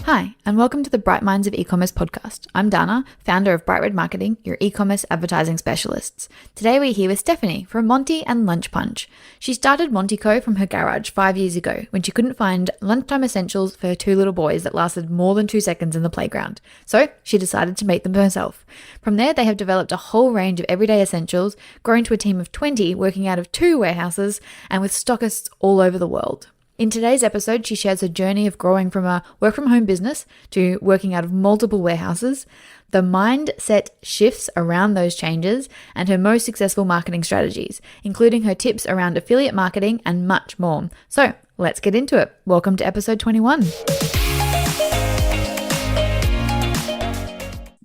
Hi, and welcome to the Bright Minds of E-commerce podcast. I'm Dana, founder of Bright Red Marketing, your e-commerce advertising specialists. Today we're here with Stephanie from Montii and Lunch Punch. She started Montii Co from her garage 5 years ago when she couldn't find lunchtime essentials for her two little boys that lasted more than 2 seconds in the playground. So she decided to make them herself. From there, they have developed a whole range of everyday essentials, grown to a team of 20 working out of 2 warehouses and with stockists all over the world. In today's episode, she shares her journey of growing from a work-from-home business to working out of multiple warehouses, the mindset shifts around those changes, and her most successful marketing strategies, including her tips around affiliate marketing and much more. So let's get into it. Welcome to episode 21.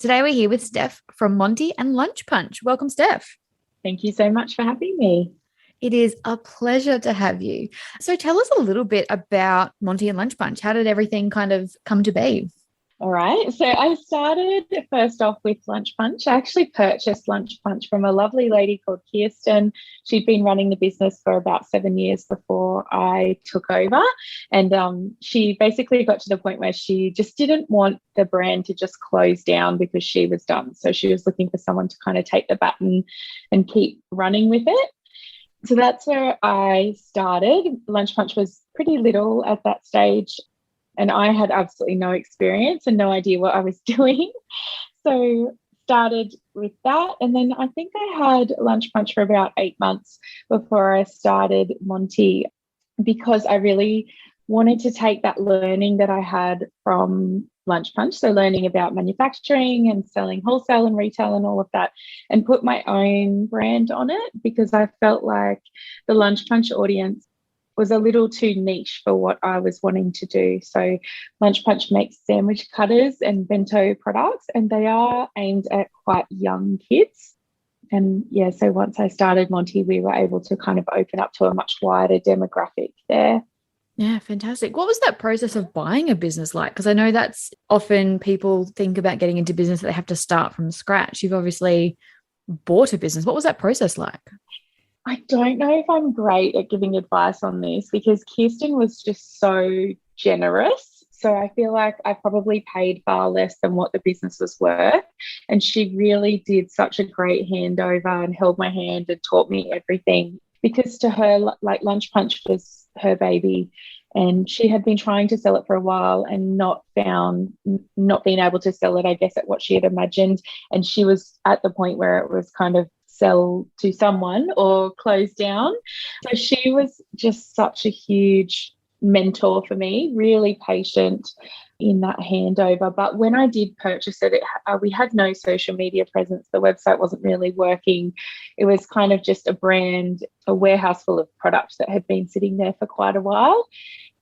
Today we're here with Steph from Montii and Lunch Punch. Welcome, Steph. Thank you so much for having me. It is a pleasure to have you. So tell us a little bit about Montii and Lunch Punch. How did everything kind of come to be? All right. So I started first off with Lunch Punch. I actually purchased Lunch Punch from a lovely lady called Kirsten. She'd been running the business for about 7 years before I took over. And she basically got to the point where she just didn't want the brand to just close down because she was done. So she was looking for someone to kind of take the baton and keep running with it. So that's where I started. Lunch Punch was pretty little at that stage, and I had absolutely no experience and no idea what I was doing. So started with that, and then I think I had Lunch Punch for about 8 months before I started Montii, because I really wanted to take that learning that I had from Lunch Punch, so learning about manufacturing and selling wholesale and retail and all of that, and put my own brand on it, because I felt like the Lunch Punch audience was a little too niche for what I was wanting to do. So Lunch Punch makes sandwich cutters and bento products, and they are aimed at quite young kids. And yeah, so once I started Montii, we were able to kind of open up to a much wider demographic there. Yeah, fantastic. What was that process of buying a business like? Because I know that's often people think about getting into business that they have to start from scratch. You've obviously bought a business. What was that process like? I don't know if I'm great at giving advice on this, because Kirsten was just so generous. So I feel like I probably paid far less than what the business was worth. And she really did such a great handover and held my hand and taught me everything, because to her, like, Lunch Punch was her baby, and she had been trying to sell it for a while and not being able to sell it, I guess, at what she had imagined. And she was at the point where it was kind of sell to someone or close down. So she was just such a huge mentor for me, really patient in that handover. But when I did purchase it, we had no social media presence. The website wasn't really working. It was kind of just a brand, a warehouse full of products that had been sitting there for quite a while.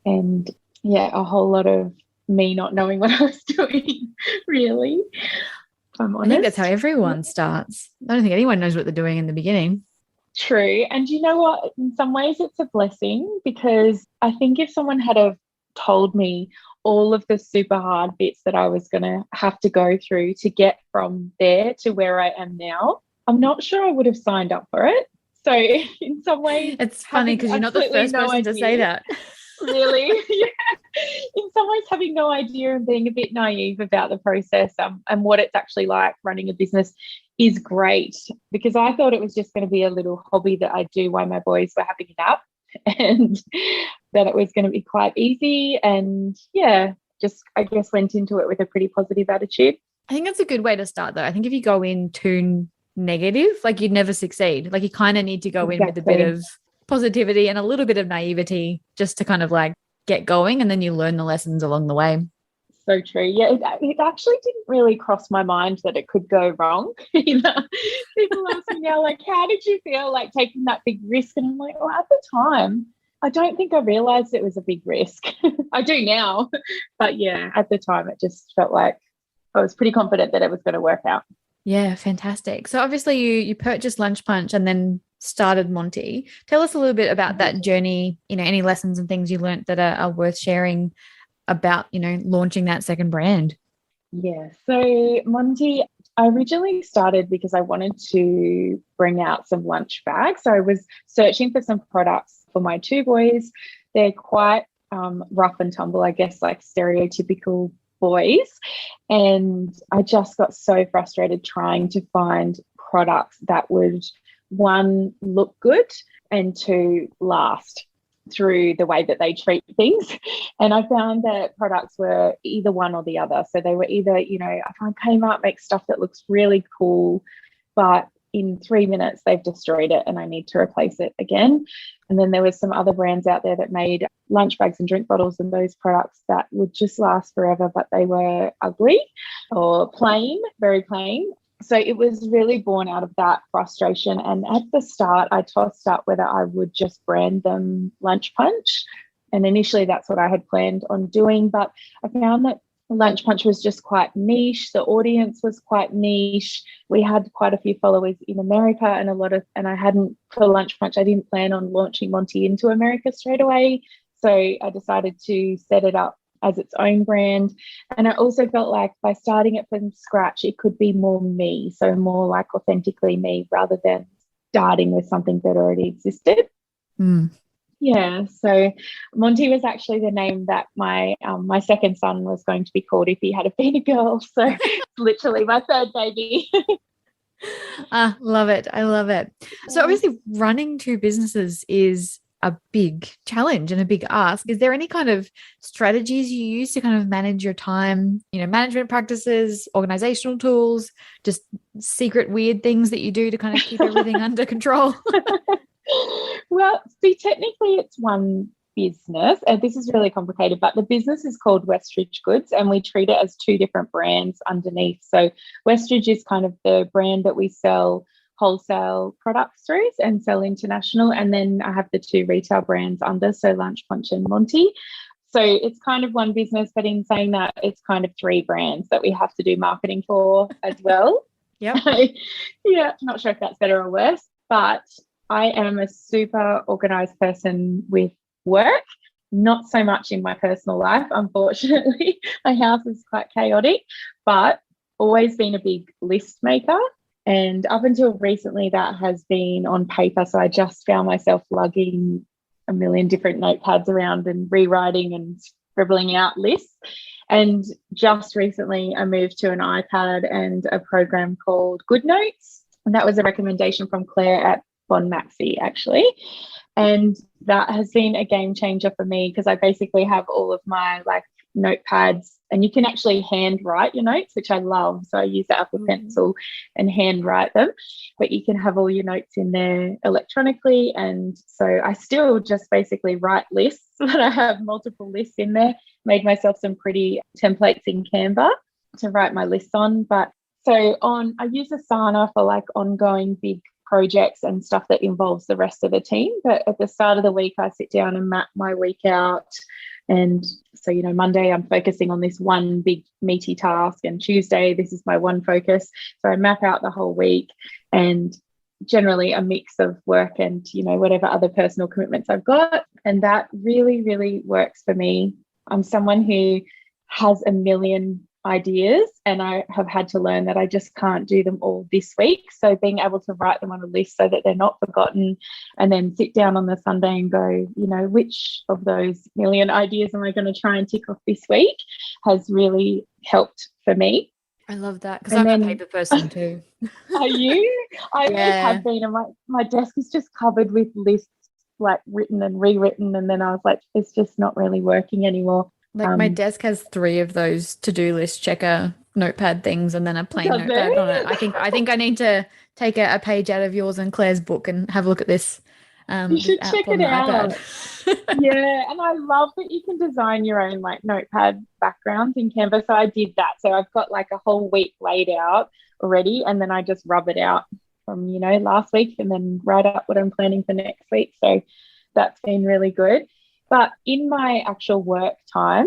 And yeah, a whole lot of me not knowing what I was doing, really, if I'm honest. I think that's how everyone starts. I don't think anyone knows what they're doing in the beginning. True. And you know what? In some ways it's a blessing, because I think if someone had have told me all of the super hard bits that I was going to have to go through to get from there to where I am now, I'm not sure I would have signed up for it. So in some ways, it's funny because you're not the first person to say that. Really? Yeah. In some ways, having no idea and being a bit naive about the process and what it's actually like running a business is great, because I thought it was just going to be a little hobby that I do while my boys were having a nap, and that it was going to be quite easy. And yeah, just, I guess, went into it with a pretty positive attitude. I think that's a good way to start, though. I think if you go in too negative, like, you'd never succeed. Like, you kind of need to go in with a bit of positivity and a little bit of naivety just to kind of like get going, and then you learn the lessons along the way. So true. Yeah, it actually didn't really cross my mind that it could go wrong either. People ask me now, like, how did you feel like taking that big risk? And I'm like, well, at the time, I don't think I realised it was a big risk. I do now. But yeah, at the time, it just felt like I was pretty confident that it was going to work out. Yeah, fantastic. So obviously you purchased Lunch Punch and then started Montii. Tell us a little bit about that journey, any lessons and things you learned that are worth sharing about, launching that second brand. Yeah, so Montii, I originally started because I wanted to bring out some lunch bags. So I was searching for some products for my two boys they're quite rough and tumble, I guess, like stereotypical boys. And I just got so frustrated trying to find products that would, one, look good, and two, last through the way that they treat things. And I found that products were either one or the other. So they were either, I find Kmart makes stuff that looks really cool, but in 3 minutes they've destroyed it and I need to replace it again. And then there was some other brands out there that made lunch bags and drink bottles and those products that would just last forever, but they were ugly or plain, very plain. So it was really born out of that frustration. And at the start, I tossed up whether I would just brand them Lunch Punch. And initially that's what I had planned on doing. But I found that Lunch Punch was just quite niche. The audience was quite niche. We had quite a few followers in America and I hadn't, for Lunch Punch, I didn't plan on launching Montii into America straight away. So I decided to set it up as its own brand. And I also felt like by starting it from scratch, it could be more me, so more like authentically me rather than starting with something that already existed. Yeah, so Montii was actually the name that my second son was going to be called if he had been a girl. So it's literally my third baby. Love it. I love it. So obviously running two businesses is a big challenge and a big ask. Is there any kind of strategies you use to kind of manage your time, management practices, organizational tools, just secret weird things that you do to kind of keep everything under control? Well, see, technically it's one business. This is really complicated, but the business is called Westridge Goods and we treat it as two different brands underneath. So Westridge is kind of the brand that we sell wholesale products through and sell international. And then I have the two retail brands under, so Lunch Punch and Montii. So it's kind of one business, but in saying that, it's kind of three brands that we have to do marketing for as well. Yeah. Yeah, not sure if that's better or worse, but I am a super organized person with work, not so much in my personal life, unfortunately. My house is quite chaotic, but always been a big list maker. And up until recently, that has been on paper. So I just found myself lugging a million different notepads around and rewriting and scribbling out lists. And just recently, I moved to an iPad and a program called GoodNotes. And that was a recommendation from Claire at Bon Maxi, actually. And that has been a game changer for me because I basically have all of my notepads and you can actually hand write your notes, which I love. So I use the Apple Pencil and hand write them, but you can have all your notes in there electronically. And so I still just basically write lists, but I have multiple lists in there, made myself some pretty templates in Canva to write my lists on. But so I use Asana for ongoing big projects and stuff that involves the rest of the team. But at the start of the week, I sit down and map my week out. And so, Monday I'm focusing on this one big meaty task, and Tuesday, this is my one focus. So I map out the whole week and generally a mix of work and, whatever other personal commitments I've got. And that really, really works for me. I'm someone who has a million ideas and I have had to learn that I just can't do them all this week. So being able to write them on a list so that they're not forgotten and then sit down on the Sunday and go, which of those million ideas am I going to try and tick off this week has really helped for me. I love that because I'm a paper person too. Are you? I always have been, and my desk is just covered with lists written and rewritten, and then I was like, it's just not really working anymore. My desk has 3 of those to-do list checker notepad things and then a plain notepad on it. I think I need to take a page out of yours and Claire's book and have a look at this. You should check it out. Yeah, and I love that you can design your own notepad backgrounds in Canva. So I did that. So I've got a whole week laid out already, and then I just rub it out from last week and then write up what I'm planning for next week. So that's been really good. But in my actual work time,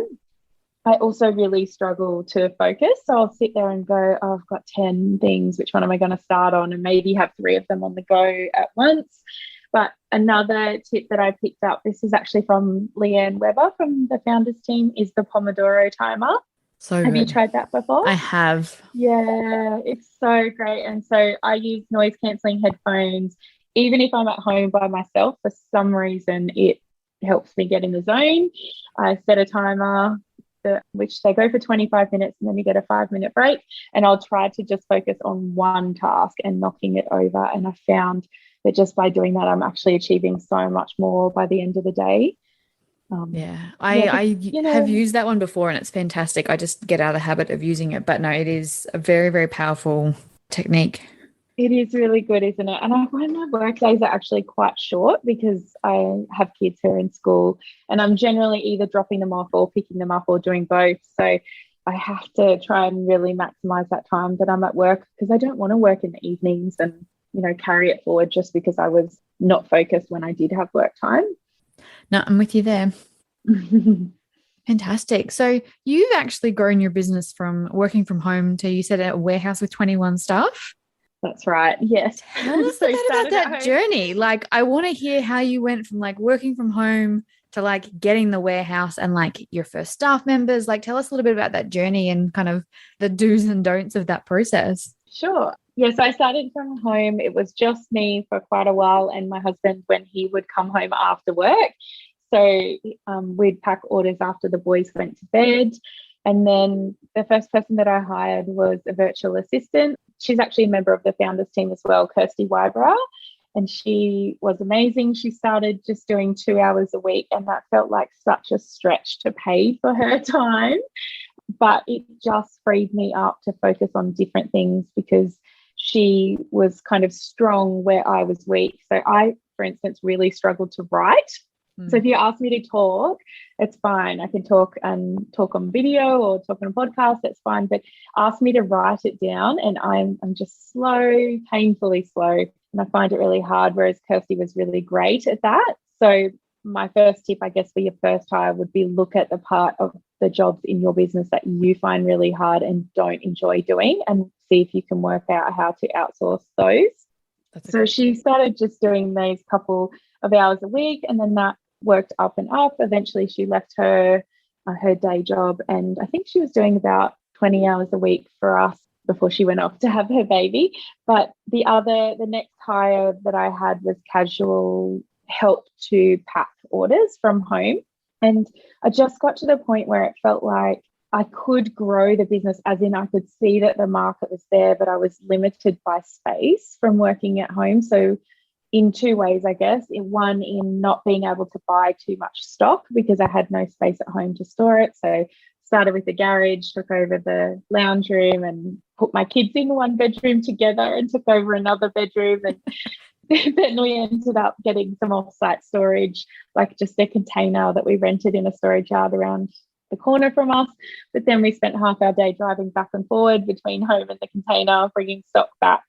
I also really struggle to focus. So I'll sit there and go, oh, I've got 10 things. Which one am I going to start on? And maybe have 3 of them on the go at once. But another tip that I picked up, this is actually from Leanne Weber from the founders team, is the Pomodoro timer. So have you tried that before? I have. Yeah, it's so great. And so I use noise cancelling headphones. Even if I'm at home by myself, for some reason, it helps me get in the zone. I set a timer, which they go for 25 minutes and then you get a 5-minute break. And I'll try to just focus on one task and knocking it over. And I found that just by doing that, I'm actually achieving so much more by the end of the day. I have used that one before and it's fantastic. I just get out of the habit of using it. But no, it is a very, very powerful technique. It is really good, isn't it? And I find my work days are actually quite short because I have kids who are in school and I'm generally either dropping them off or picking them up or doing both. So I have to try and really maximize that time that I'm at work because I don't want to work in the evenings and, carry it forward just because I was not focused when I did have work time. No, I'm with you there. Fantastic. So you've actually grown your business from working from home to, you said, a warehouse with 21 staff? That's right. Yes. Tell us a bit about that journey. Like, I want to hear how you went from like working from home to like getting the warehouse and like your first staff members. Like, tell us a little bit about that journey and kind of the do's and don'ts of that process. Sure. Yes, I started from home. It was just me for quite a while and my husband when he would come home after work. So we'd pack orders after the boys went to bed. And then the first person that I hired was a virtual assistant. She's actually a member of the founders team as well, Kirsty Wybrow, and she was amazing. She started just doing 2 hours a week, and that felt like such a stretch to pay for her time. But it just freed me up to focus on different things because she was kind of strong where I was weak. So I, for instance, really struggled to write. So if you ask me to talk, it's fine. I can talk on video or talk on a podcast, that's fine. But ask me to write it down and I'm just slow, painfully slow. And I find it really hard, whereas Kirsty was really great at that. So my first tip, I guess, for your first hire would be look at the part of the jobs in your business that you find really hard and don't enjoy doing and see if you can work out how to outsource those. So she started just doing these couple of hours a week and then that worked up and up. Eventually she left her day job and I think she was doing about 20 hours a week for us before she went off to have her baby. But the next hire that I had was casual help to pack orders from home. And I just got to the point where it felt like I could grow the business, as in I could see that the market was there, but I was limited by space from working at home. So in two ways, I guess. One, in not being able to buy too much stock because I had no space at home to store it. So started with the garage, took over the lounge room and put my kids in one bedroom together and took over another bedroom. And then we ended up getting some off-site storage, like just a container that we rented in a storage yard around the corner from us. But then we spent half our day driving back and forward between home and the container, bringing stock back.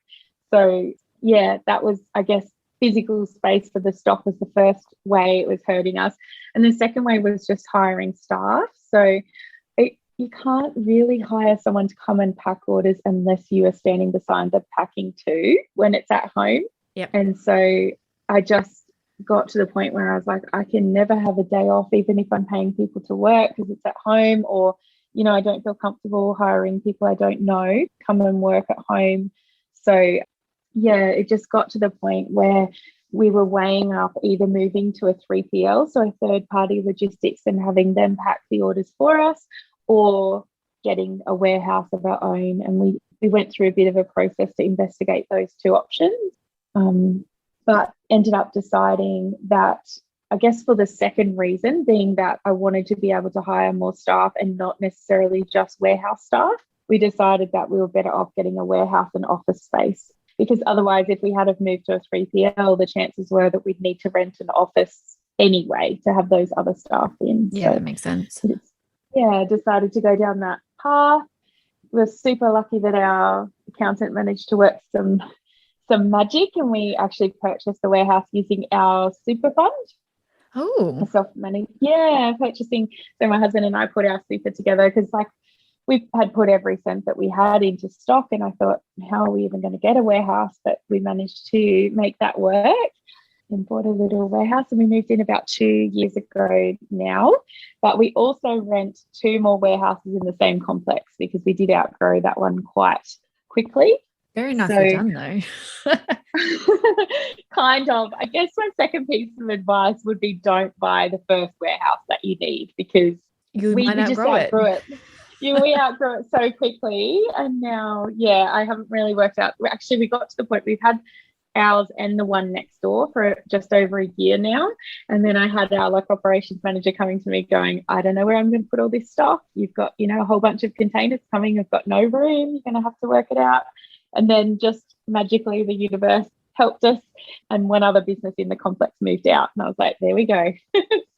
So yeah, that was, I guess, physical space for the stock was the first way it was hurting us. And the second way was just hiring staff. So you can't really hire someone to come and pack orders unless you are standing beside them packing too when it's at home. Yep. And so I just got to the point where I was like, I can never have a day off, even if I'm paying people to work because it's at home, or, I don't feel comfortable hiring people I don't know come and work at home. So yeah, it just got to the point where we were weighing up either moving to a 3PL, so a third-party logistics, and having them pack the orders for us, or getting a warehouse of our own. And we went through a bit of a process to investigate those two options, but ended up deciding that, I guess for the second reason being that I wanted to be able to hire more staff and not necessarily just warehouse staff, we decided that we were better off getting a warehouse and office space. Because otherwise, if we had have moved to a 3PL, the chances were that we'd need to rent an office anyway to have those other staff in. Yeah, so that makes sense. Yeah, decided to go down that path. We're super lucky that our accountant managed to work some magic, and we actually purchased the warehouse using our super fund. Oh. Self-managed. Yeah, purchasing. So my husband and I put our super together because we had put every cent that we had into stock, and I thought, how are we even going to get a warehouse? But we managed to make that work and bought a little warehouse, and we moved in about 2 years ago now. But we also rent 2 more warehouses in the same complex because we did outgrow that one quite quickly. Very So nicely done, though. kind of. I guess my second piece of advice would be don't buy the first warehouse that you need, because You we might just outgrow it. outgrew it. We outgrew it so quickly. And now, yeah, I haven't really worked out. Actually, we got to the point we've had ours and the one next door for just over a year now. And then I had our operations manager coming to me going, I don't know where I'm going to put all this stuff. You've got, a whole bunch of containers coming. I've got no room. You're going to have to work it out. And then just magically the universe helped us, and one other business in the complex moved out, and I was like, there we go.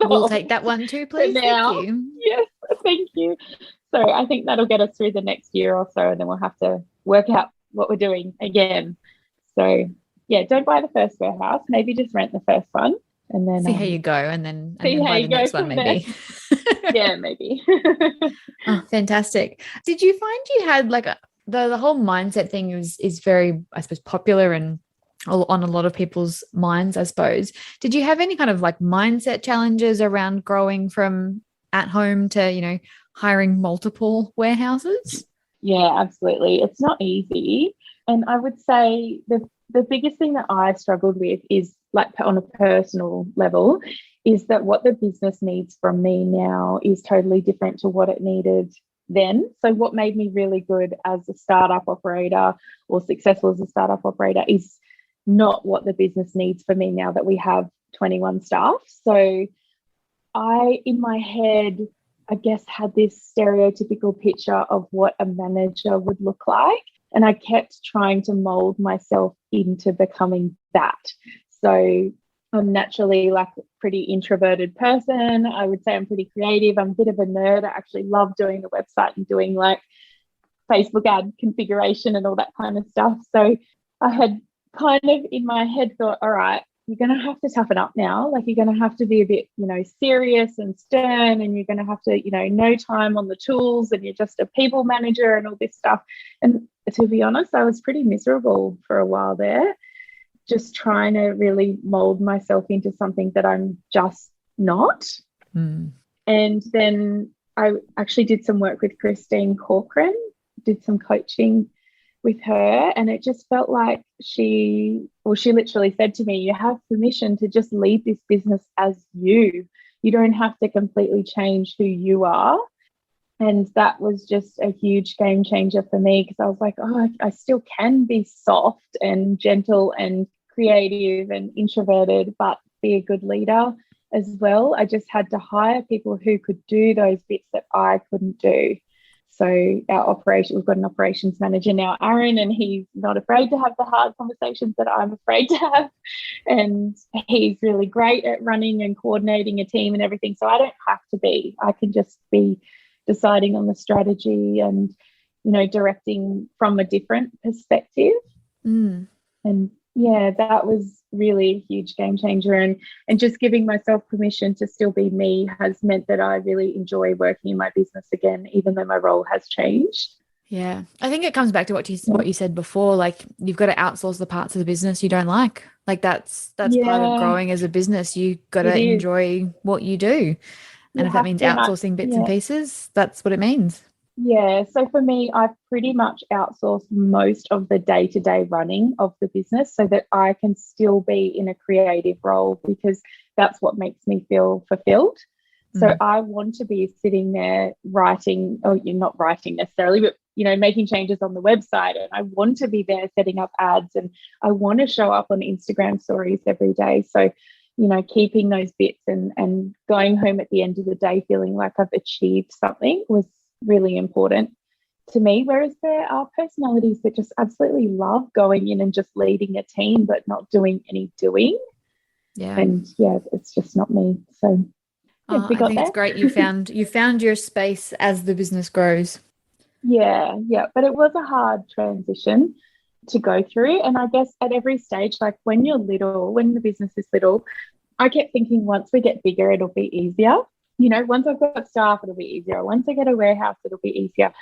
We'll take that one too, please. Now, thank you. Yes, thank you. So I think that'll get us through the next year or so, and then we'll have to work out what we're doing again. So yeah, don't buy the first warehouse. Maybe just rent the first one, and then see how you go, and then see how buy you the next go one, maybe. Yeah, maybe. Oh, fantastic. Did you find you had the whole mindset thing is very, I suppose, popular and on a lot of people's minds, I suppose. Did you have any kind of mindset challenges around growing from at home to, hiring multiple warehouses? Yeah, absolutely. It's not easy. And I would say the biggest thing that I struggled with is, on a personal level, is that what the business needs from me now is totally different to what it needed then. So what made me really good as a startup operator, or successful as a startup operator, is not what the business needs for me now that we have 21 staff. So I, in my head, I guess, had this stereotypical picture of what a manager would look like. And I kept trying to mold myself into becoming that. So I'm naturally a pretty introverted person. I would say I'm pretty creative. I'm a bit of a nerd. I actually love doing the website and doing Facebook ad configuration and all that kind of stuff. So I had kind of in my head thought, all right, you're going to have to toughen up now. You're going to have to be a bit, serious and stern, and you're going to have to, no time on the tools, and you're just a people manager and all this stuff. And to be honest, I was pretty miserable for a while there, just trying to really mold myself into something that I'm just not. Mm. And then I actually did some work with Christine Corcoran, did some coaching with her, and it just felt like she literally said to me, you have permission to just lead this business as you. You don't have to completely change who you are. And that was just a huge game changer for me, because I was like, oh, I still can be soft and gentle and creative and introverted, but be a good leader as well. I just had to hire people who could do those bits that I couldn't do. So we've got an operations manager now, Aaron, and he's not afraid to have the hard conversations that I'm afraid to have. And he's really great at running and coordinating a team and everything. So I don't have to be. I can just be deciding on the strategy and, directing from a different perspective. Mm. And yeah, that was really a huge game changer. And just giving myself permission to still be me has meant that I really enjoy working in my business again, even though my role has changed. Yeah. I think it comes back to what you said before, you've got to outsource the parts of the business you don't like. That's part of growing as a business. You got to enjoy what you do. And if that means outsourcing bits and pieces, that's what it means. Yeah. So for me, I've pretty much outsourced most of the day-to-day running of the business so that I can still be in a creative role, because that's what makes me feel fulfilled. So I want to be sitting there writing, you're not writing necessarily, but, making changes on the website. And I want to be there setting up ads, and I want to show up on Instagram stories every day. So, keeping those bits and going home at the end of the day feeling like I've achieved something was really important to me. Whereas there are personalities that just absolutely love going in and just leading a team but not doing any doing. Yeah. And it's just not me. So I think it's great you found your space as the business grows. Yeah, but it was a hard transition to go through. And I guess at every stage, when you're little, when the business is little, I kept thinking once we get bigger, it'll be easier. Once I've got staff, it'll be easier. Once I get a warehouse, it'll be easier.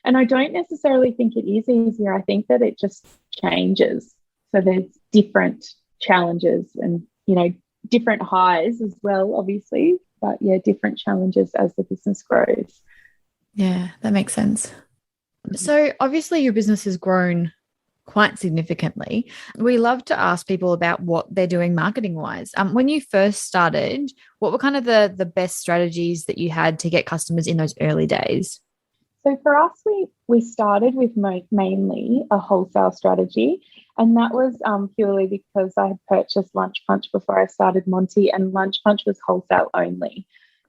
And I don't necessarily think it is easier. I think that it just changes. So there's different challenges and, different highs as well, obviously. But different challenges as the business grows. Yeah, that makes sense. So obviously your business has grown quite significantly. We love to ask people about what they're doing marketing wise. When you first started, what were kind of the best strategies that you had to get customers in those early days? So for us, we started with mainly a wholesale strategy, and that was purely because I had purchased Lunch Punch before I started Montii, and Lunch Punch was wholesale only.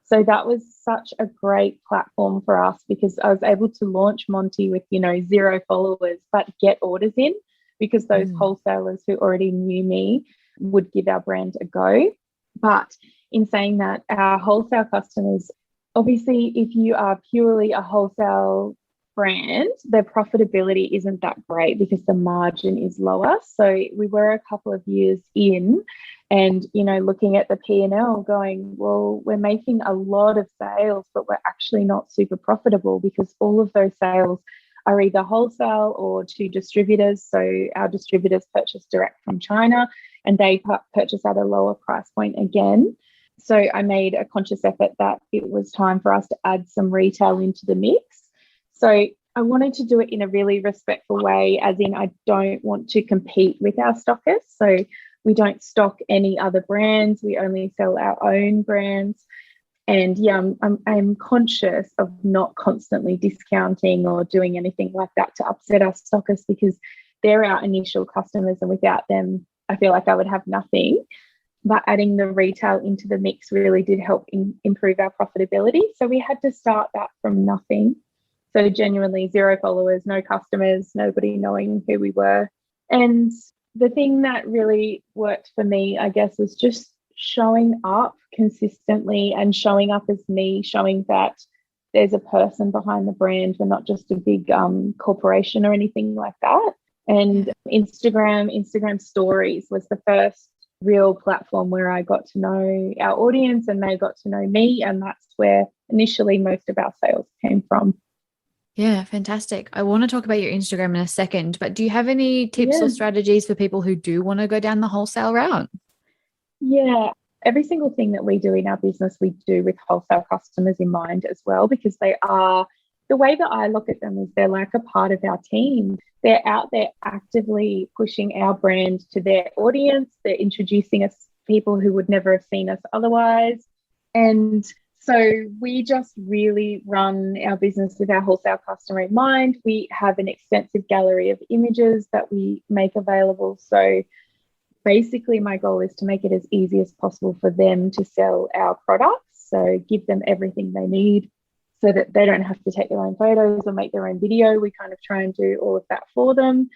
So that was such a great platform for us because I was able to launch Montii with, 0 followers, but get orders in because those wholesalers who already knew me would give our brand a go. But in saying that, our wholesale customers, obviously, if you are purely a wholesale brand, their profitability isn't that great because the margin is lower. So we were a couple of years in and, looking at the P&L going, well, we're making a lot of sales, but we're actually not super profitable because all of those sales are either wholesale or to distributors. So our distributors purchase direct from China and they purchase at a lower price point again. So I made a conscious effort that it was time for us to add some retail into the mix. So I wanted to do it in a really respectful way, as in I don't want to compete with our stockists. So we don't stock any other brands. We only sell our own brands. And yeah, I'm conscious of not constantly discounting or doing anything like that to upset our stockists because they're our initial customers and without them, I feel like I would have nothing. But adding the retail into the mix really did help improve our profitability. So we had to start that from nothing. So genuinely 0 followers, no customers, nobody knowing who we were. And the thing that really worked for me, I guess, was just showing up consistently and showing up as me, showing that there's a person behind the brand. We're not just a big corporation or anything like that. And Instagram stories was the first real platform where I got to know our audience and they got to know me. And that's where initially most of our sales came from. Yeah, fantastic. I want to talk about your Instagram in a second, but do you have any tips or strategies for people who do want to go down the wholesale route? Yeah, every single thing that we do in our business, we do with wholesale customers in mind as well, because they are, the way that I look at them is they're like a part of our team. They're out there actively pushing our brand to their audience. They're introducing us to people who would never have seen us otherwise. And so we just really run our business with our wholesale customer in mind. We have an extensive gallery of images that we make available. So basically my goal is to make it as easy as possible for them to sell our products. So give them everything they need so that they don't have to take their own photos or make their own video. We kind of try and do all of that for them.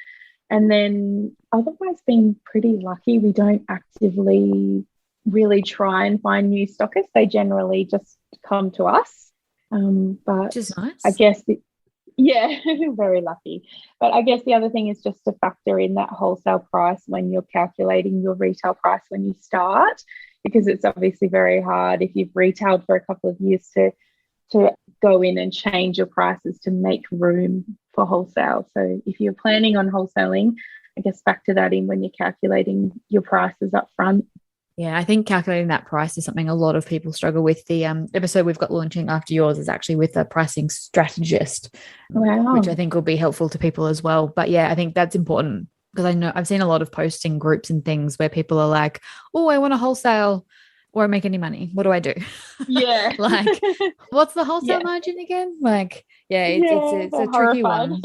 And then otherwise being pretty lucky, we don't actively really try and find new stockists. They generally just come to us. But which is nice. I guess, very lucky. But I guess the other thing is just to factor in that wholesale price when you're calculating your retail price when you start, because it's obviously very hard if you've retailed for a couple of years to go in and change your prices to make room for wholesale. So if you're planning on wholesaling, I guess factor that in when you're calculating your prices up front. Yeah, I think calculating that price is something a lot of people struggle with. The episode we've got launching after yours is actually with a pricing strategist, which I think will be helpful to people as well. But yeah, I think that's important because I know I've seen a lot of posting groups and things where people are like, oh, I want to wholesale, won't make any money. What do I do? Yeah. Like, what's the wholesale margin again? Like, it's a tricky one.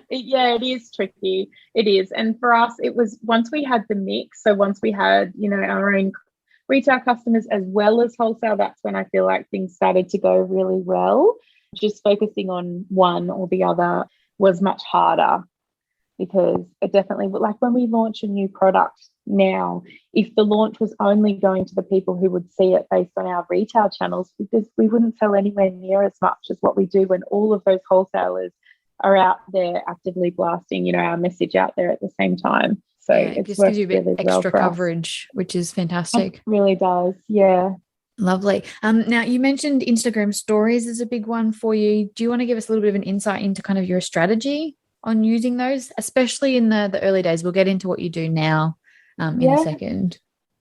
It is tricky. It is. And for us, it was once we had the mix. So once we had, our own retail customers as well as wholesale, that's when I feel like things started to go really well. Just focusing on one or the other was much harder because it definitely, like when we launch a new product now, if the launch was only going to the people who would see it based on our retail channels, because we wouldn't sell anywhere near as much as what we do when all of those wholesalers are out there actively blasting, our message out there at the same time. So it just gives you a bit really extra coverage, which is fantastic. It really does. Yeah. Lovely. Now you mentioned Instagram stories is a big one for you. Do you want to give us a little bit of an insight into kind of your strategy on using those, especially in the early days? We'll get into what you do now in a second.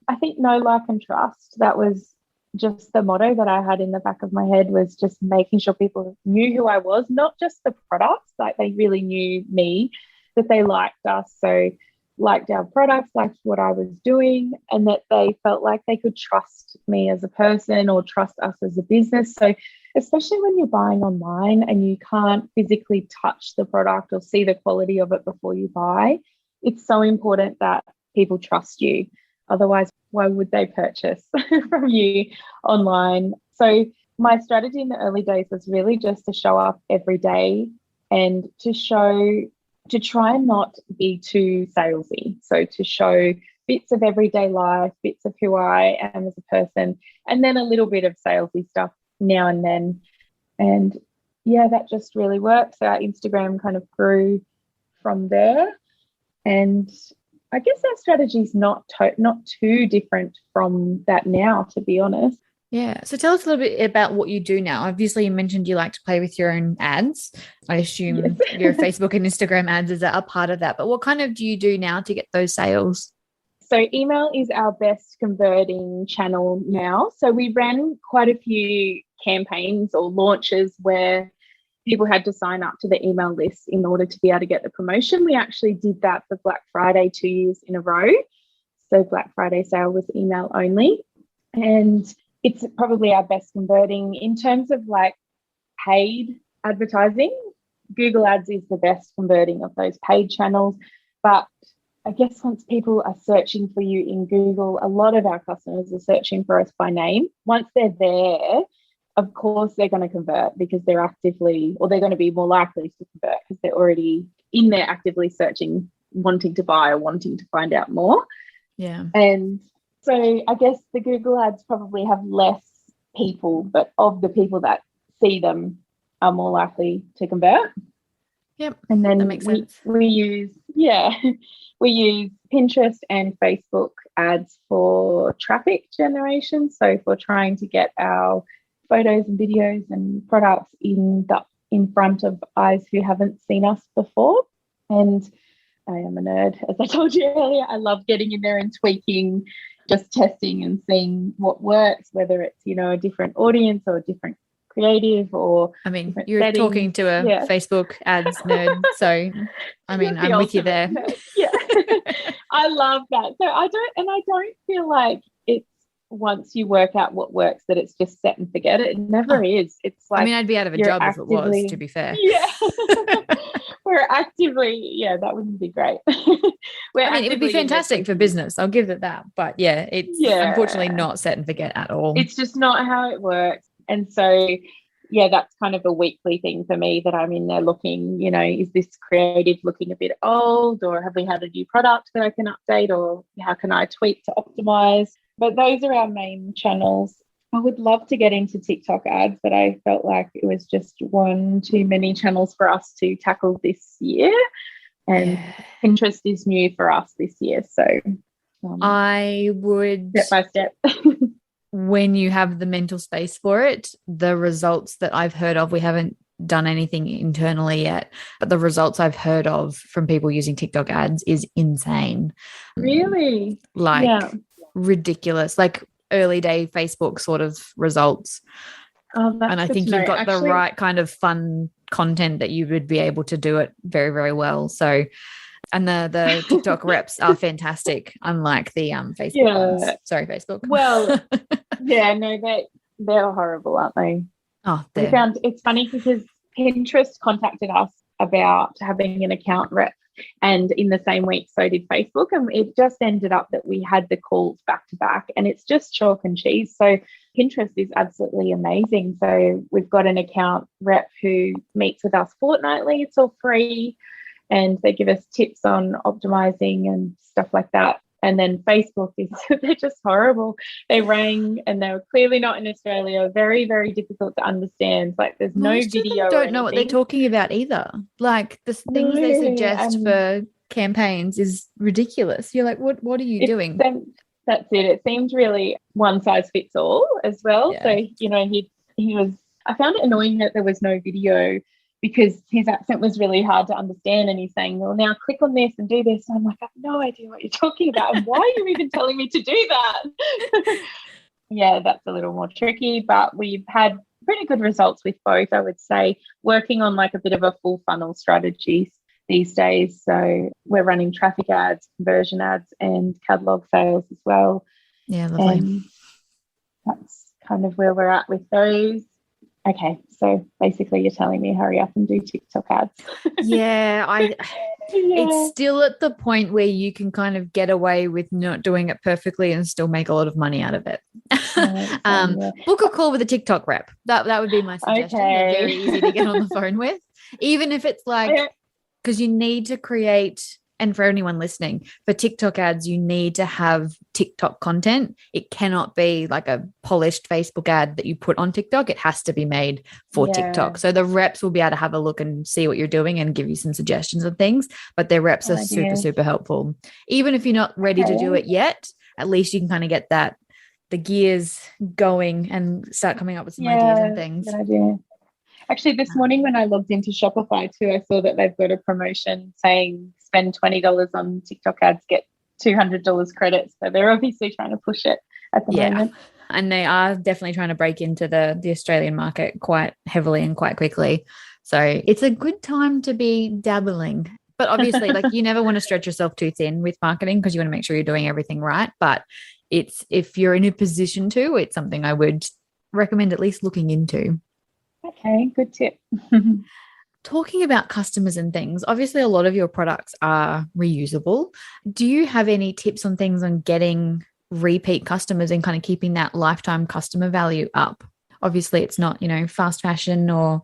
I think know, like, and trust. That was just the motto that I had in the back of my head, was just making sure people knew who I was, not just the products, like they really knew me. that they liked us, so liked our products, liked what I was doing, and that they felt like they could trust me as a person or trust us as a business. So especially when you're buying online and you can't physically touch the product or see the quality of it before you buy, it's so important that people trust you. Otherwise, why would they purchase from you online? So my strategy in the early days was really just to show up every day and to try and not be too salesy. So to show bits of everyday life, bits of who I am as a person, and then a little bit of salesy stuff now and then. And yeah, that just really works. So our Instagram kind of grew from there. And I guess our strategy is not too different from that now, to be honest. Yeah. So tell us a little bit about what you do now. Obviously, you mentioned you like to play with your own ads. I assume Yes. your Facebook and Instagram ads is a part of that. But what kind of do you do now to get those sales? So email is our best converting channel now. So we ran quite a few campaigns or launches where people had to sign up to the email list in order to be able to get the promotion. We actually did that for Black Friday 2 years in a row. So Black Friday sale was email only. And it's probably our best converting in terms of like paid advertising. Google Ads is the best converting of those paid channels. But I guess once people are searching for you in Google, a lot of our customers are searching for us by name. Once they're there, of course, they're going to convert because they're actively, or they're going to be more likely to convert because they're already in there actively searching, wanting to buy or wanting to find out more. Yeah. And so I guess the Google ads probably have less people, but of the people that see them are more likely to convert. Yep. And then that makes sense. we use Pinterest and Facebook ads for traffic generation. So for trying to get our photos and videos and products in front of eyes who haven't seen us before. And I am a nerd, as I told you earlier. I love getting in there and tweaking, just testing and seeing what works, whether it's, a different audience or a different creative or you're settings. Talking to a Facebook ads nerd. So, I'm with you there. Yeah. I love that. So I don't feel like it's once you work out what works that it's just set and forget it. It never is. It's like I'd be out of a job if it was, to be fair. Yeah. We're actively, that wouldn't be great. It would be fantastic for business. I'll give it that. But it's unfortunately not set and forget at all. It's just not how it works. And so, that's kind of a weekly thing for me that I'm in there looking, is this creative looking a bit old, or have we had a new product that I can update, or how can I tweak to optimize? But those are our main channels. I would love to get into TikTok ads, but I felt like it was just one too many channels for us to tackle this year. And Pinterest is new for us this year. So I would step by step. When you have the mental space for it, the results that I've heard of, we haven't done anything internally yet, but the results I've heard of from people using TikTok ads is insane. Really? Ridiculous, like early day Facebook sort of results. Oh, that's and I think you've got the right kind of fun content that you would be able to do it very, very well. So, and the TikTok reps are fantastic, unlike the Facebook ones. Sorry, Facebook. Well, they're horrible, aren't they? Oh, we found it's funny because Pinterest contacted us about having an account rep, and in the same week so did Facebook, and it just ended up that we had the calls back to back, and it's just chalk and cheese. So Pinterest is absolutely amazing. So we've got an account rep who meets with us fortnightly. It's all free, and they give us tips on optimizing and stuff like that. And then Facebook they're just horrible. They rang and they were clearly not in Australia. Very, very difficult to understand. Like there's no video. Don't know what they're talking about either. Like the things they suggest for campaigns is ridiculous. You're like, what are you doing? That's it. It seems really one size fits all as well. Yeah. So, he was, I found it annoying that there was no video because his accent was really hard to understand, and he's saying, well, now click on this and do this. And I'm like, I have no idea what you're talking about. And why are you even telling me to do that? That's a little more tricky, but we've had pretty good results with both, I would say, working on like a bit of a full funnel strategy. these days. So we're running traffic ads, conversion ads, and catalog sales as well. Yeah, lovely. And that's kind of where we're at with those. Okay, so basically you're telling me hurry up and do TikTok ads. Yeah, it's still at the point where you can kind of get away with not doing it perfectly and still make a lot of money out of it. Book a call with a TikTok rep. That would be my suggestion. Okay. They're very easy to get on the phone with, even if it's like, because you need to create, and for anyone listening, for TikTok ads, you need to have TikTok content. It cannot be like a polished Facebook ad that you put on TikTok. It has to be made for TikTok. So the reps will be able to have a look and see what you're doing and give you some suggestions of things. But their reps are super, super helpful. Even if you're not ready to do it yet, at least you can kind of get the gears going and start coming up with some ideas and things. Good idea. Actually, this morning when I logged into Shopify too, I saw that they've got a promotion saying spend $20 on TikTok ads, get $200 credit. So they're obviously trying to push it at the moment. And they are definitely trying to break into the Australian market quite heavily and quite quickly. So it's a good time to be dabbling. But obviously, like, you never want to stretch yourself too thin with marketing because you want to make sure you're doing everything right. But if you're in a position to, it's something I would recommend at least looking into. Okay, good tip. Talking about customers and things, obviously a lot of your products are reusable. Do you have any tips on things on getting repeat customers and kind of keeping that lifetime customer value up? Obviously it's not, fast fashion or,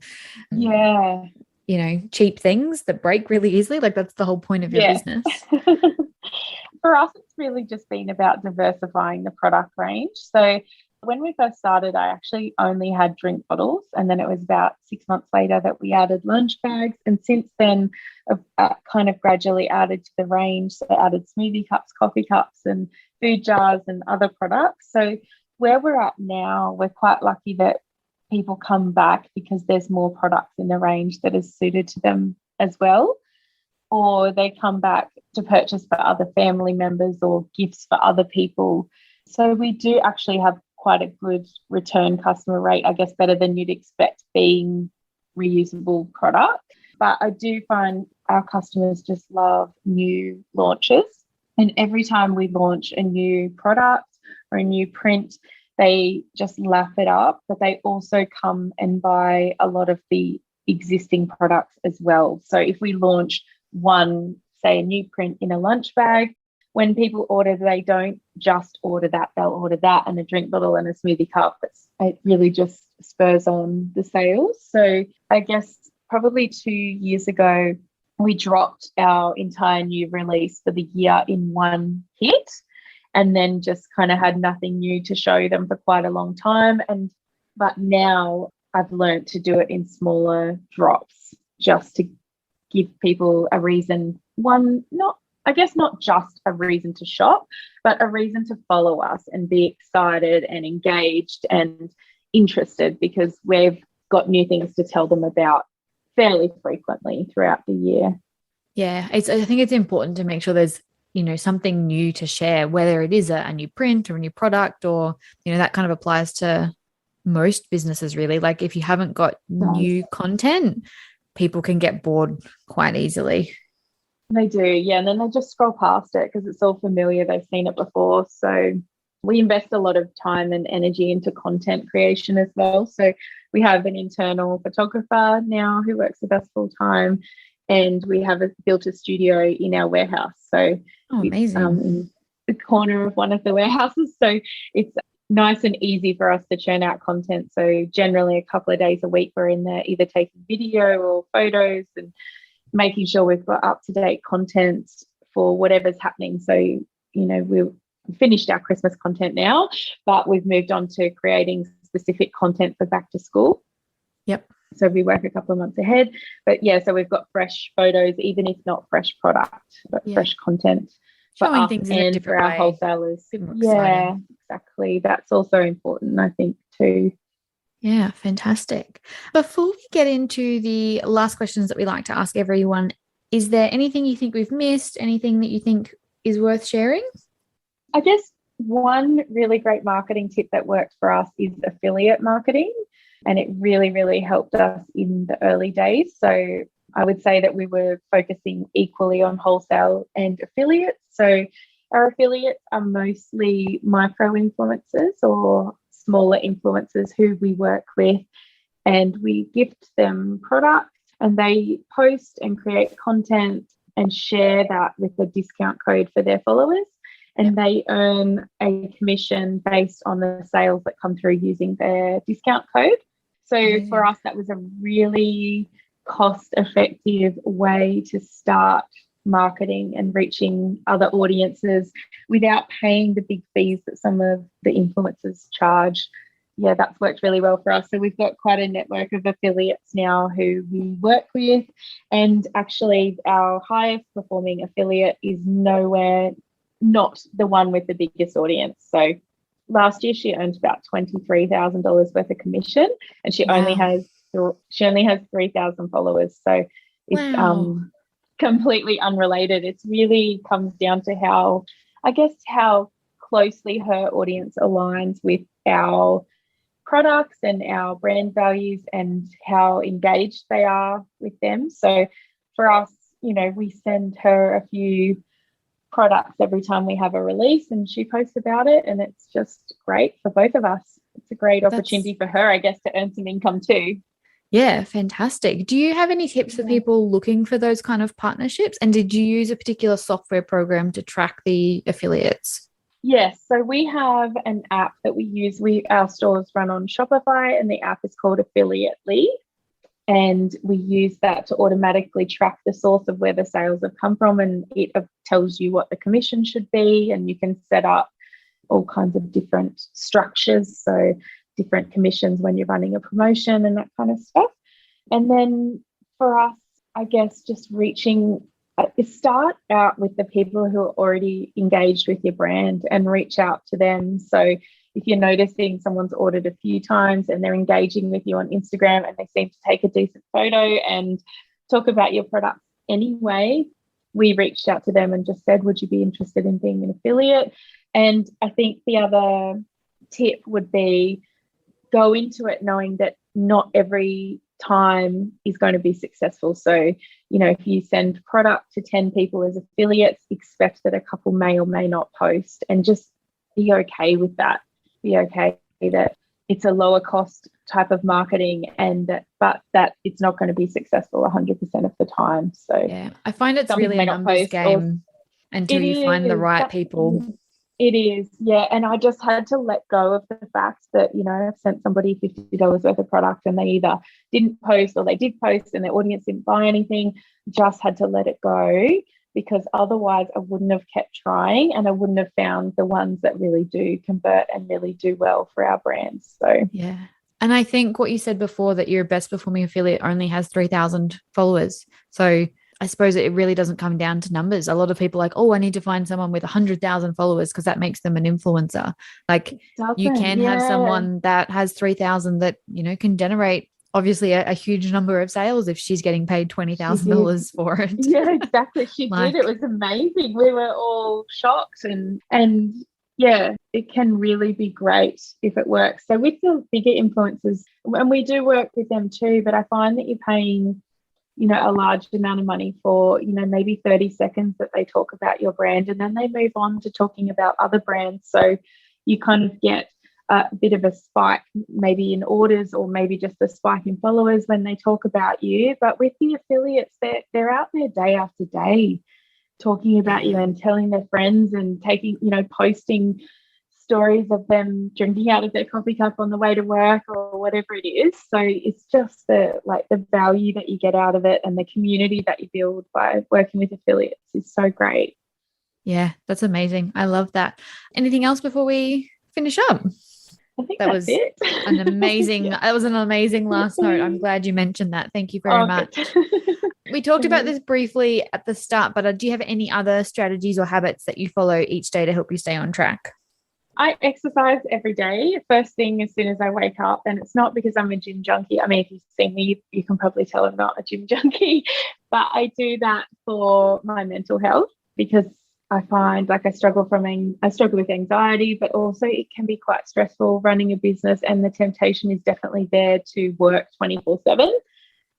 cheap things that break really easily. Like, that's the whole point of your business. For us, it's really just been about diversifying the product range. So when we first started, I actually only had drink bottles, and then it was about 6 months later that we added lunch bags. And since then, I've kind of gradually added to the range. So I added smoothie cups, coffee cups, and food jars and other products. So where we're at now, we're quite lucky that people come back because there's more products in the range that is suited to them as well. Or they come back to purchase for other family members or gifts for other people. So we do actually have quite a good return customer rate, I guess better than you'd expect being reusable product. But I do find our customers just love new launches. And every time we launch a new product or a new print, they just lap it up, but they also come and buy a lot of the existing products as well. So if we launch one, say a new print in a lunch bag, when people order, they don't just order that, they'll order that and a drink bottle and a smoothie cup. It really just spurs on the sales. So I guess probably 2 years ago, we dropped our entire new release for the year in one hit and then just kind of had nothing new to show them for quite a long time. But now I've learned to do it in smaller drops just to give people a reason, not just a reason to shop, but a reason to follow us and be excited and engaged and interested, because we've got new things to tell them about fairly frequently throughout the year. Yeah, I think it's important to make sure there's, something new to share, whether it is a new print or a new product, or, that kind of applies to most businesses really. Like, if you haven't got new content, people can get bored quite easily. They do, yeah. And then they just scroll past it because it's all familiar. They've seen it before. So we invest a lot of time and energy into content creation as well. So we have an internal photographer now who works with us full time, and we have built a studio in our warehouse. So amazing. In the corner of one of the warehouses. So it's nice and easy for us to churn out content. So generally a couple of days a week, we're in there either taking video or photos and making sure we've got up-to-date content for whatever's happening. So, we've finished our Christmas content now, but we've moved on to creating specific content for back to school. Yep. So we work a couple of months ahead. But yeah, so we've got fresh photos, even if not fresh product, but fresh content. Showing things in a different for way. our wholesalers. Yeah, exactly. That's also important, I think, too. Yeah, fantastic. Before we get into the last questions that we like to ask everyone, is there anything you think we've missed? Anything that you think is worth sharing? I guess one really great marketing tip that works for us is affiliate marketing. And it really, really helped us in the early days. So I would say that we were focusing equally on wholesale and affiliates. So our affiliates are mostly micro influencers or smaller influencers who we work with, and we gift them products and they post and create content and share that with a discount code for their followers. And they earn a commission based on the sales that come through using their discount code. So for us, that was a really cost-effective way to start marketing and reaching other audiences without paying the big fees that some of the influencers charge. Yeah, that's worked really well for us. So we've got quite a network of affiliates now who we work with. And actually, our highest performing affiliate is nowhere not the one with the biggest audience. So last year she earned about $23,000 worth of commission, and she only has 3,000 followers. So it's completely unrelated. It really comes down to how closely her audience aligns with our products and our brand values and how engaged they are with them. So for us, we send her a few products every time we have a release, and she posts about it, and it's just great for both of us. It's a great opportunity for her, I guess, to earn some income too. Yeah, fantastic. Do you have any tips for people looking for those kind of partnerships? And did you use a particular software program to track the affiliates? Yes, so we have an app that we use. Our stores run on Shopify, and the app is called Affiliate Lead. And we use that to automatically track the source of where the sales have come from, and it tells you what the commission should be, and you can set up all kinds of different structures, so different commissions when you're running a promotion and that kind of stuff. And then for us, I guess just start out with the people who are already engaged with your brand and reach out to them. So if you're noticing someone's ordered a few times and they're engaging with you on Instagram and they seem to take a decent photo and talk about your product anyway, we reached out to them and just said, would you be interested in being an affiliate? And I think the other tip would be go into it knowing that not every time is going to be successful. So, if you send product to 10 people as affiliates, expect that a couple may or may not post, and just be okay with that. Be okay that it's a lower cost type of marketing, but that it's not going to be successful 100% of the time. So yeah, I find it's really a numbers game until you find the right people. It is, yeah. And I just had to let go of the fact that, I've sent somebody $50 worth of product and they either didn't post or they did post and their audience didn't buy anything. Just had to let it go, because otherwise I wouldn't have kept trying and I wouldn't have found the ones that really do convert and really do well for our brands. So yeah. And I think what you said before, that your best performing affiliate only has 3,000 followers. So I suppose it really doesn't come down to numbers. A lot of people are like, oh, I need to find someone with 100,000 followers because that makes them an influencer. Like you can have someone that has 3,000 that, can generate obviously a huge number of sales if she's getting paid $20,000 for it. Yeah, exactly. She did. It was amazing. We were all shocked and yeah, it can really be great if it works. So with the bigger influencers, and we do work with them too, but I find that you're paying, a large amount of money for, maybe 30 seconds that they talk about your brand, and then they move on to talking about other brands. So you kind of get a bit of a spike maybe in orders, or maybe just a spike in followers when they talk about you. But with the affiliates, they're out there day after day talking about you and telling their friends and taking, posting stories of them drinking out of their coffee cup on the way to work or whatever it is. So it's just the value that you get out of it and the community that you build by working with affiliates is so great. Yeah, that's amazing. I love that. Anything else before we finish up? I think that was it. An amazing, That was an amazing last note. I'm glad you mentioned that. Thank you very much. We talked about this briefly at the start, but do you have any other strategies or habits that you follow each day to help you stay on track? I exercise every day, first thing as soon as I wake up, and it's not because I'm a gym junkie. I mean, if you've seen me, you can probably tell I'm not a gym junkie, but I do that for my mental health, because I find I struggle with anxiety, but also it can be quite stressful running a business, and the temptation is definitely there to work 24/7.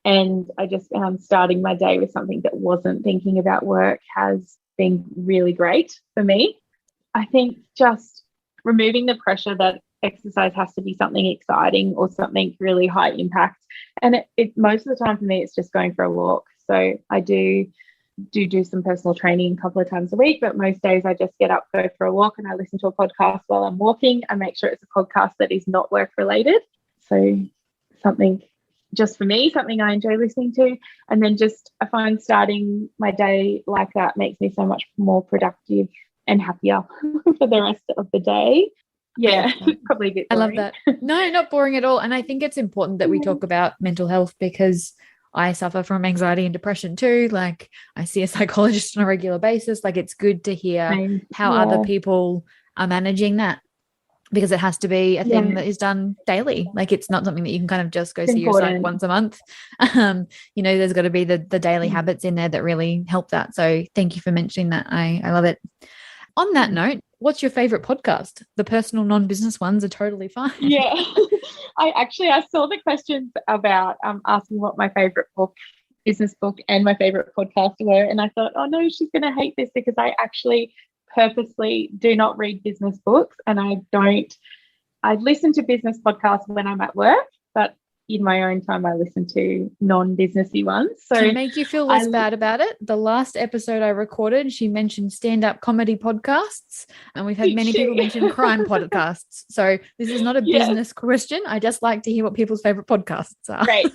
And I just starting my day with something that wasn't thinking about work has been really great for me. I think just removing the pressure that exercise has to be something exciting or something really high impact. And it most of the time for me, it's just going for a walk. So I do some personal training a couple of times a week, but most days I just get up, go for a walk, and I listen to a podcast while I'm walking. I make sure it's a podcast that is not work related. So something just for me, something I enjoy listening to. And then just I find starting my day like that makes me so much more productive and happier for the rest of the day. Yeah, probably a bit boring. I love that. No, not boring at all. And I think it's important that we talk about mental health because I suffer from anxiety and depression too. Like I see a psychologist on a regular basis. Like it's good to hear how other people are managing that, because it has to be a thing that is done daily. Like it's not something that you can kind of just go see your psych once a month. There's got to be the daily habits in there that really help that. So thank you for mentioning that. I love it. On that note, what's your favorite podcast? The personal non-business ones are totally fine. Yeah. I saw the questions about asking what my favorite business book and my favorite podcast were. And I thought, oh no, she's going to hate this because I actually purposely do not read business books, and I listen to business podcasts when I'm at work, but in my own time I listen to non-businessy ones. So to make you feel less bad about it, the last episode I recorded, she mentioned stand-up comedy podcasts, and we've had many people mention crime podcasts. So this is not a business question. I just like to hear what people's favorite podcasts are. Great.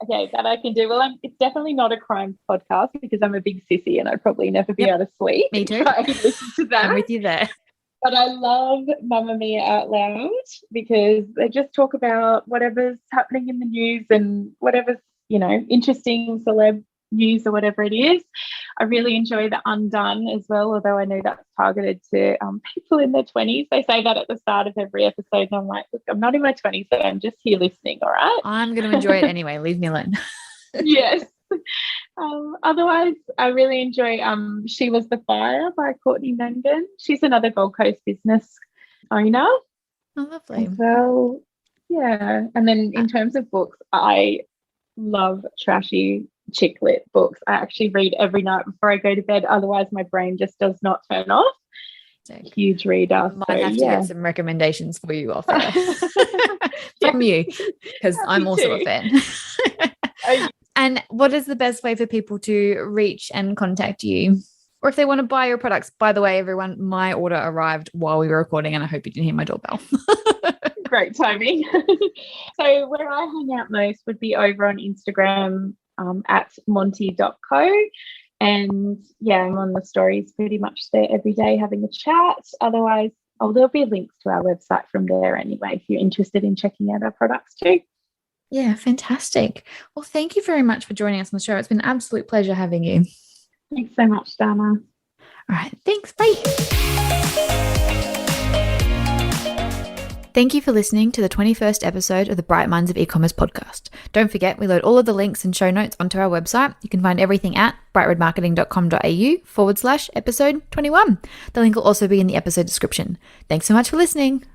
Okay, that I can do. Well, it's definitely not a crime podcast because I'm a big sissy and I'd probably never be able to sleep. Me too. I can listen to that. I'm with you there. But I love Mamma Mia Out Loud because they just talk about whatever's happening in the news and whatever's, interesting celeb news or whatever it is. I really enjoy The Undone as well, although I know that's targeted to people in their 20s. They say that at the start of every episode, and I'm like, look, I'm not in my 20s, but I'm just here listening, all right? I'm going to enjoy it anyway. Leave me alone. Yes. Otherwise, I really enjoy She Was the Fire by Courtney Mangan. She's another Gold Coast business owner. Oh, lovely. Well, yeah. And then in terms of books, I love trashy chick lit books. I actually read every night before I go to bed. Otherwise, my brain just does not turn off. Huge reader. I might have to get some recommendations for you off air from you, because I'm also a fan. And what is the best way for people to reach and contact you? Or if they want to buy your products? By the way, everyone, my order arrived while we were recording and I hope you didn't hear my doorbell. Great timing. So where I hang out most would be over on Instagram at Montii Co. And I'm on the stories pretty much there every day having a chat. Otherwise, there'll be links to our website from there anyway if you're interested in checking out our products too. Yeah, fantastic. Well, thank you very much for joining us on the show. It's been an absolute pleasure having you. Thanks so much, Dana. All right, thanks. Bye. Thank you for listening to the 21st episode of the Bright Minds of E-commerce podcast. Don't forget, we load all of the links and show notes onto our website. You can find everything at brightredmarketing.com.au/episode 21. The link will also be in the episode description. Thanks so much for listening.